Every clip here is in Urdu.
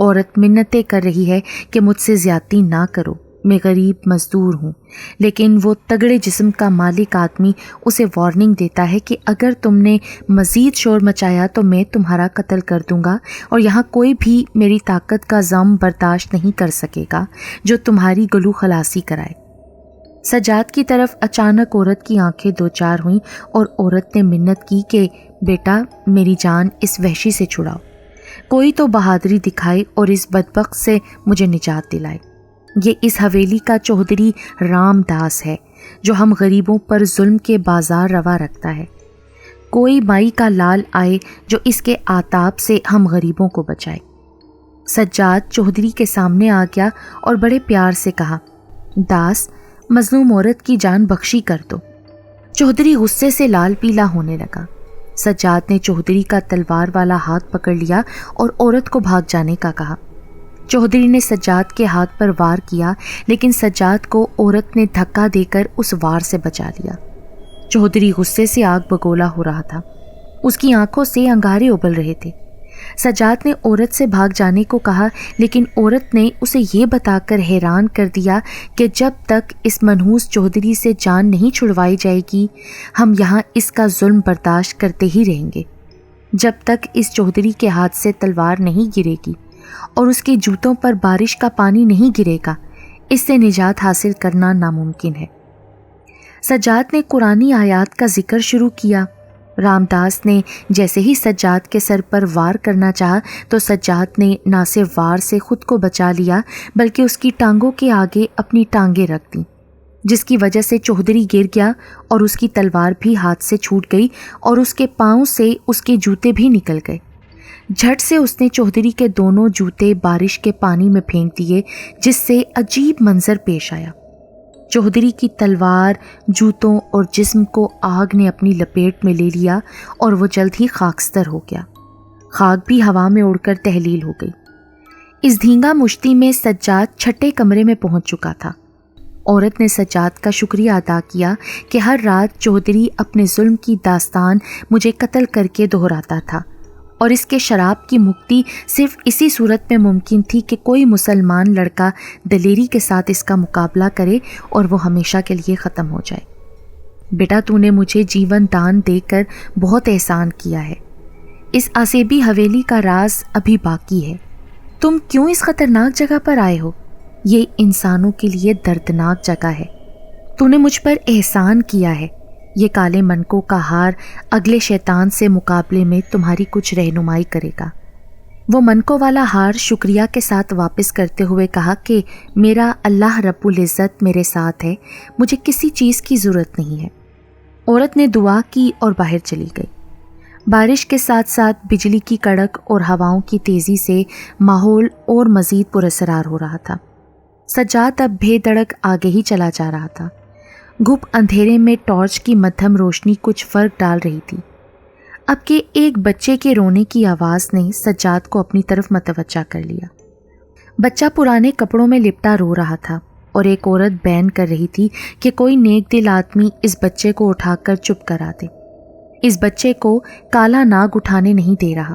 عورت منتیں کر رہی ہے کہ مجھ سے زیادتی نہ کرو، میں غریب مزدور ہوں، لیکن وہ تگڑے جسم کا مالک آدمی اسے وارننگ دیتا ہے کہ اگر تم نے مزید شور مچایا تو میں تمہارا قتل کر دوں گا، اور یہاں کوئی بھی میری طاقت کا زم برداشت نہیں کر سکے گا جو تمہاری گلو خلاصی کرائے۔ سجاد کی طرف اچانک عورت کی آنکھیں دو چار ہوئیں اور عورت نے منت کی کہ بیٹا میری جان اس وحشی سے چھڑاؤ، کوئی تو بہادری دکھائے اور اس بدبخت سے مجھے نجات دلائے۔ یہ اس حویلی کا چوہدری رام داس ہے جو ہم غریبوں پر ظلم کے بازار روا رکھتا ہے۔ کوئی مائی کا لال آئے جو اس کے آتاب سے ہم غریبوں کو بچائے۔ سجاد چوہدری کے سامنے آ گیا اور بڑے پیار سے کہا، داس مظلوم عورت کی جان بخشی کر دو۔ چوہدری غصے سے لال پیلا ہونے لگا۔ سجاد نے چوہدری کا تلوار والا ہاتھ پکڑ لیا اور عورت کو بھاگ جانے کا کہا۔ چوہدری نے سجاد کے ہاتھ پر وار کیا، لیکن سجاد کو عورت نے دھکا دے کر اس وار سے بچا لیا۔ چوہدری غصے سے آگ بگولا ہو رہا تھا، اس کی آنکھوں سے انگارے ابل رہے تھے۔ سجاد نے عورت سے بھاگ جانے کو کہا، لیکن عورت نے اسے یہ بتا کر حیران کر دیا کہ جب تک اس منحوس چوہدری سے جان نہیں چھڑوائی جائے گی ہم یہاں اس کا ظلم برداشت کرتے ہی رہیں گے، جب تک اس چوہدری کے ہاتھ سے تلوار نہیں گرے گی اور اس کے جوتوں پر بارش کا پانی نہیں گرے گا، اس سے نجات حاصل کرنا ناممکن ہے۔ سجاد نے قرآنی آیات کا ذکر شروع کیا۔ رام داس نے جیسے ہی سجاد کے سر پر وار کرنا چاہا تو سجاد نے نہ صرف وار سے خود کو بچا لیا بلکہ اس کی ٹانگوں کے آگے اپنی ٹانگیں رکھ دیں، جس کی وجہ سے چوہدری گر گیا اور اس کی تلوار بھی ہاتھ سے چھوٹ گئی اور اس کے پاؤں سے اس کے جوتے بھی نکل گئے۔ جھٹ سے اس نے چوہدری کے دونوں جوتے بارش کے پانی میں پھینک دیے، جس سے عجیب منظر پیش آیا۔ چوہدری کی تلوار، جوتوں اور جسم کو آگ نے اپنی لپیٹ میں لے لیا اور وہ جلد ہی خاکستر ہو گیا۔ خاک بھی ہوا میں اڑ کر تحلیل ہو گئی۔ اس دھینگا مشتی میں سجاد چھٹے کمرے میں پہنچ چکا تھا۔ عورت نے سجاد کا شکریہ ادا کیا کہ ہر رات چوہدری اپنے ظلم کی داستان مجھے قتل کر کے دہراتا تھا، اور اس کے شراب کی مکتی صرف اسی صورت میں ممکن تھی کہ کوئی مسلمان لڑکا دلیری کے ساتھ اس کا مقابلہ کرے اور وہ ہمیشہ کے لیے ختم ہو جائے۔ بیٹا تو نے مجھے جیون دان دے کر بہت احسان کیا ہے۔ اس آسیبی حویلی کا راز ابھی باقی ہے۔ تم کیوں اس خطرناک جگہ پر آئے ہو؟ یہ انسانوں کے لیے دردناک جگہ ہے۔ تو نے مجھ پر احسان کیا ہے۔ یہ کالے منکوں کا ہار اگلے شیطان سے مقابلے میں تمہاری کچھ رہنمائی کرے گا۔ وہ منکوں والا ہار شکریہ کے ساتھ واپس کرتے ہوئے کہا کہ میرا اللہ رب العزت میرے ساتھ ہے، مجھے کسی چیز کی ضرورت نہیں ہے۔ عورت نے دعا کی اور باہر چلی گئی۔ بارش کے ساتھ ساتھ بجلی کی کڑک اور ہواؤں کی تیزی سے ماحول اور مزید پراسرار ہو رہا تھا۔ سجاد اب بے دڑک آگے ہی چلا جا رہا تھا۔ گھپ اندھیرے میں ٹارچ کی مدھم روشنی کچھ فرق ڈال رہی تھی۔ اب کہ ایک بچے کے رونے کی آواز نے سجاد کو اپنی طرف متوجہ کر لیا۔ بچہ پرانے کپڑوں میں لپٹا رو رہا تھا اور ایک عورت بیان کر رہی تھی کہ کوئی نیک دل آدمی اس بچے کو اٹھا کر چپ کرا دے، اس بچے کو کالا ناگ اٹھانے نہیں دے رہا۔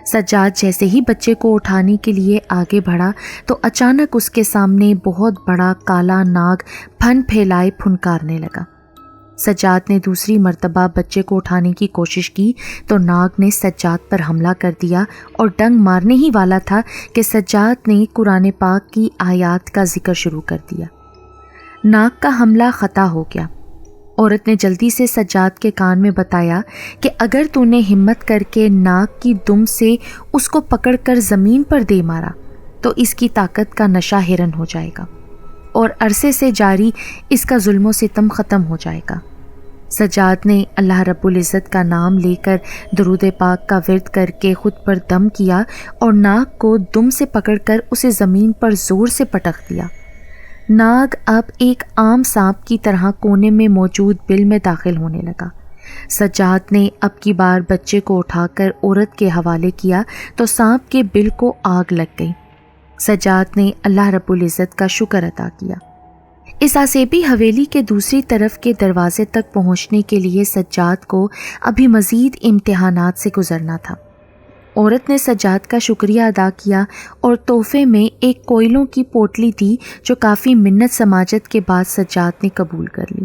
سجاد جیسے ہی بچے کو اٹھانے کے لیے آگے بڑھا تو اچانک اس کے سامنے بہت بڑا کالا ناگ پھن پھیلائے پھنکارنے لگا۔ سجاد نے دوسری مرتبہ بچے کو اٹھانے کی کوشش کی تو ناگ نے سجاد پر حملہ کر دیا اور ڈنگ مارنے ہی والا تھا کہ سجاد نے قرآن پاک کی آیات کا ذکر شروع کر دیا۔ ناگ کا حملہ خطا ہو گیا۔ عورت نے جلدی سے سجاد کے کان میں بتایا کہ اگر تو نے ہمت کر کے ناگ کی دم سے اس کو پکڑ کر زمین پر دے مارا تو اس کی طاقت کا نشہ ہرن ہو جائے گا اور عرصے سے جاری اس کا ظلم و ستم ختم ہو جائے گا۔ سجاد نے اللہ رب العزت کا نام لے کر درود پاک کا ورد کر کے خود پر دم کیا اور ناگ کو دم سے پکڑ کر اسے زمین پر زور سے پٹخ دیا۔ ناگ اب ایک عام سانپ کی طرح کونے میں موجود بل میں داخل ہونے لگا۔ سجاد نے اب کی بار بچے کو اٹھا کر عورت کے حوالے کیا تو سانپ کے بل کو آگ لگ گئی۔ سجاد نے اللہ رب العزت کا شکر ادا کیا۔ اس آسیبی حویلی کے دوسری طرف کے دروازے تک پہنچنے کے لیے سجاد کو ابھی مزید امتحانات سے گزرنا تھا۔ عورت نے سجاد کا شکریہ ادا کیا اور تحفے میں ایک کوئلوں کی پوٹلی دی جو کافی منت سماجت کے بعد سجاد نے قبول کر لی۔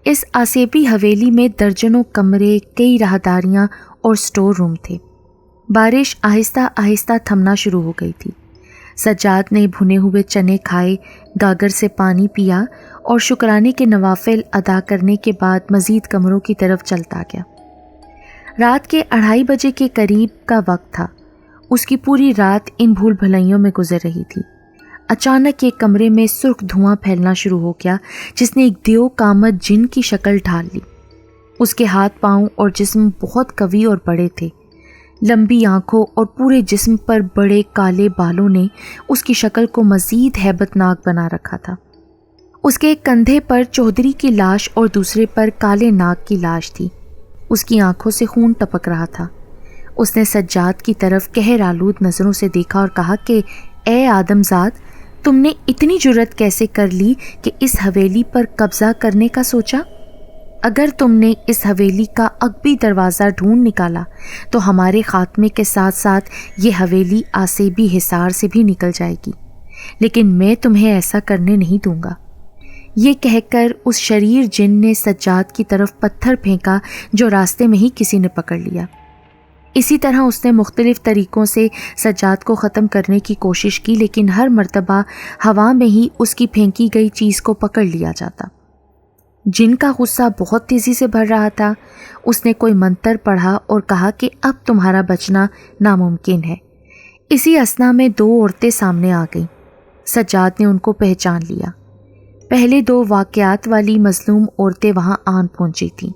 اس آسیبی حویلی میں درجنوں کمرے، کئی راہداریاں اور سٹور روم تھے۔ بارش آہستہ آہستہ تھمنا شروع ہو گئی تھی۔ سجاد نے بھنے ہوئے چنے کھائے، گاگر سے پانی پیا اور شکرانے کے نوافل ادا کرنے کے بعد مزید کمروں کی طرف چلتا گیا۔ رات کے 2:30 بجے کے قریب کا وقت تھا۔ اس کی پوری رات ان بھول بھلائیوں میں گزر رہی تھی۔ اچانک ایک کمرے میں سرخ دھواں پھیلنا شروع ہو گیا جس نے ایک دیو کامت جن کی شکل ڈھال لی۔ اس کے ہاتھ پاؤں اور جسم بہت قوی اور بڑے تھے۔ لمبی آنکھوں اور پورے جسم پر بڑے کالے بالوں نے اس کی شکل کو مزید ہیبت ناک بنا رکھا تھا۔ اس کے ایک کندھے پر چودھری کی لاش اور دوسرے پر کالے ناگ کی لاش تھی۔ اس کی آنکھوں سے خون ٹپک رہا تھا۔ اس نے سجاد کی طرف قہر آلود نظروں سے دیکھا اور کہا کہ اے آدم زاد، تم نے اتنی جرت کیسے کر لی کہ اس حویلی پر قبضہ کرنے کا سوچا؟ اگر تم نے اس حویلی کا عقبی دروازہ ڈھونڈ نکالا تو ہمارے خاتمے کے ساتھ ساتھ یہ حویلی آسیبی حصار سے بھی نکل جائے گی، لیکن میں تمہیں ایسا کرنے نہیں دوں گا۔ یہ کہہ کر اس شریر جن نے سجاد کی طرف پتھر پھینکا جو راستے میں ہی کسی نے پکڑ لیا۔ اسی طرح اس نے مختلف طریقوں سے سجاد کو ختم کرنے کی کوشش کی، لیکن ہر مرتبہ ہوا میں ہی اس کی پھینکی گئی چیز کو پکڑ لیا جاتا۔ جن کا غصہ بہت تیزی سے بڑھ رہا تھا۔ اس نے کوئی منتر پڑھا اور کہا کہ اب تمہارا بچنا ناممکن ہے۔ اسی اثنا میں 2 عورتیں سامنے آ گئیں۔ سجاد نے ان کو پہچان لیا۔ پہلے 2 واقعات والی مظلوم عورتیں وہاں آن پہنچی تھیں۔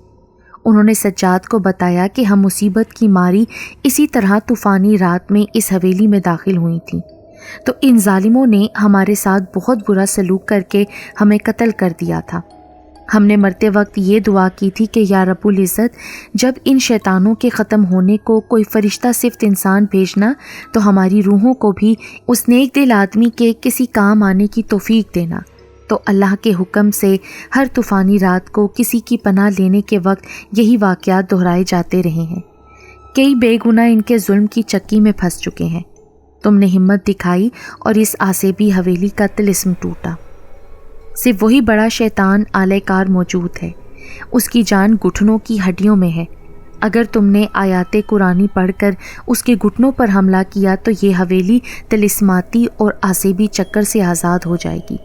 انہوں نے سجاد کو بتایا کہ ہم مصیبت کی ماری اسی طرح طوفانی رات میں اس حویلی میں داخل ہوئی تھیں، تو ان ظالموں نے ہمارے ساتھ بہت برا سلوک کر کے ہمیں قتل کر دیا تھا۔ ہم نے مرتے وقت یہ دعا کی تھی کہ یا رب العزت، جب ان شیطانوں کے ختم ہونے کو کوئی فرشتہ صفت انسان بھیجنا تو ہماری روحوں کو بھی اس نیک دل آدمی کے کسی کام آنے کی توفیق دینا۔ تو اللہ کے حکم سے ہر طوفانی رات کو کسی کی پناہ لینے کے وقت یہی واقعات دہرائے جاتے رہے ہیں۔ کئی بے گناہ ان کے ظلم کی چکی میں پھنس چکے ہیں۔ تم نے ہمت دکھائی اور اس آسیبی حویلی کا طلسم ٹوٹا۔ صرف وہی بڑا شیطان آلہ کار موجود ہے۔ اس کی جان گھٹنوں کی ہڈیوں میں ہے۔ اگر تم نے آیات قرآنی پڑھ کر اس کے گھٹنوں پر حملہ کیا تو یہ حویلی طلسماتی اور آسیبی چکر سے آزاد ہو جائے گی۔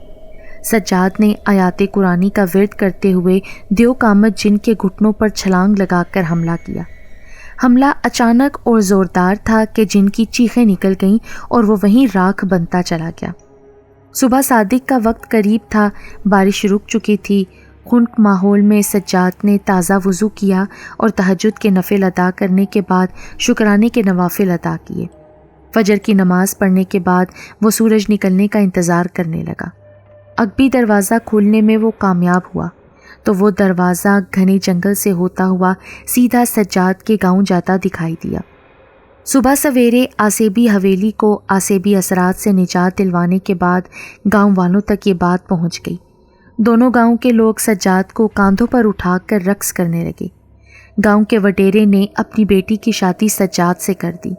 سجاد نے آیات قرآنی کا ورد کرتے ہوئے دیو کامت جن کے گھٹنوں پر چھلانگ لگا کر حملہ کیا۔ حملہ اچانک اور زوردار تھا کہ جن کی چیخیں نکل گئیں اور وہ وہیں راکھ بنتا چلا گیا۔ صبح صادق کا وقت قریب تھا، بارش رک چکی تھی۔ خنک ماحول میں سجاد نے تازہ وضو کیا اور تہجد کے نفل ادا کرنے کے بعد شکرانے کے نوافل ادا کیے۔ فجر کی نماز پڑھنے کے بعد وہ سورج نکلنے کا انتظار کرنے لگا۔ عقبی دروازہ کھولنے میں وہ کامیاب ہوا تو وہ دروازہ گھنے جنگل سے ہوتا ہوا سیدھا سجاد کے گاؤں جاتا دکھائی دیا۔ صبح سویرے آسیبی حویلی کو آسیبی اثرات سے نجات دلوانے کے بعد گاؤں والوں تک یہ بات پہنچ گئی۔ دونوں گاؤں کے لوگ سجاد کو کاندھوں پر اٹھا کر رقص کرنے لگے۔ گاؤں کے وڈیرے نے اپنی بیٹی کی شادی سجاد سے کر دی۔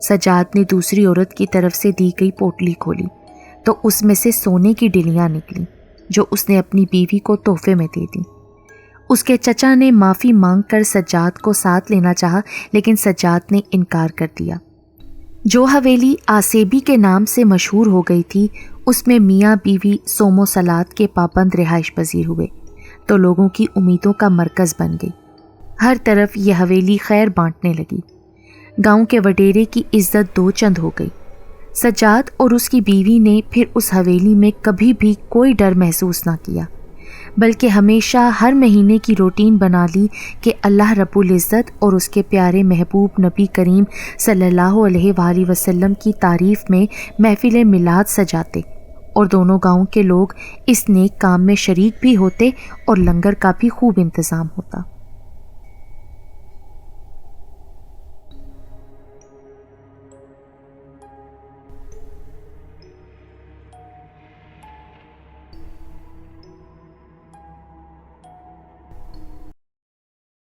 سجاد نے دوسری عورت کی طرف سے دی گئی پوٹلی کھولی تو اس میں سے سونے کی ڈلیاں نکلیں جو اس نے اپنی بیوی کو تحفے میں دے دیں۔ اس کے چچا نے معافی مانگ کر سجاد کو ساتھ لینا چاہا، لیکن سجاد نے انکار کر دیا۔ جو حویلی آسیبی کے نام سے مشہور ہو گئی تھی، اس میں میاں بیوی صوم و صلات کے پابند رہائش پذیر ہوئے تو لوگوں کی امیدوں کا مرکز بن گئی۔ ہر طرف یہ حویلی خیر بانٹنے لگی۔ گاؤں کے وڈیرے کی عزت دو چند ہو گئی۔ سجاد اور اس کی بیوی نے پھر اس حویلی میں کبھی بھی کوئی ڈر محسوس نہ کیا، بلکہ ہمیشہ ہر مہینے کی روٹین بنا لی کہ اللہ رب العزت اور اس کے پیارے محبوب نبی کریم صلی اللہ علیہ وآلہ وسلم کی تعریف میں محفل میلاد سجاتے اور دونوں گاؤں کے لوگ اس نیک کام میں شریک بھی ہوتے اور لنگر کا بھی خوب انتظام ہوتا۔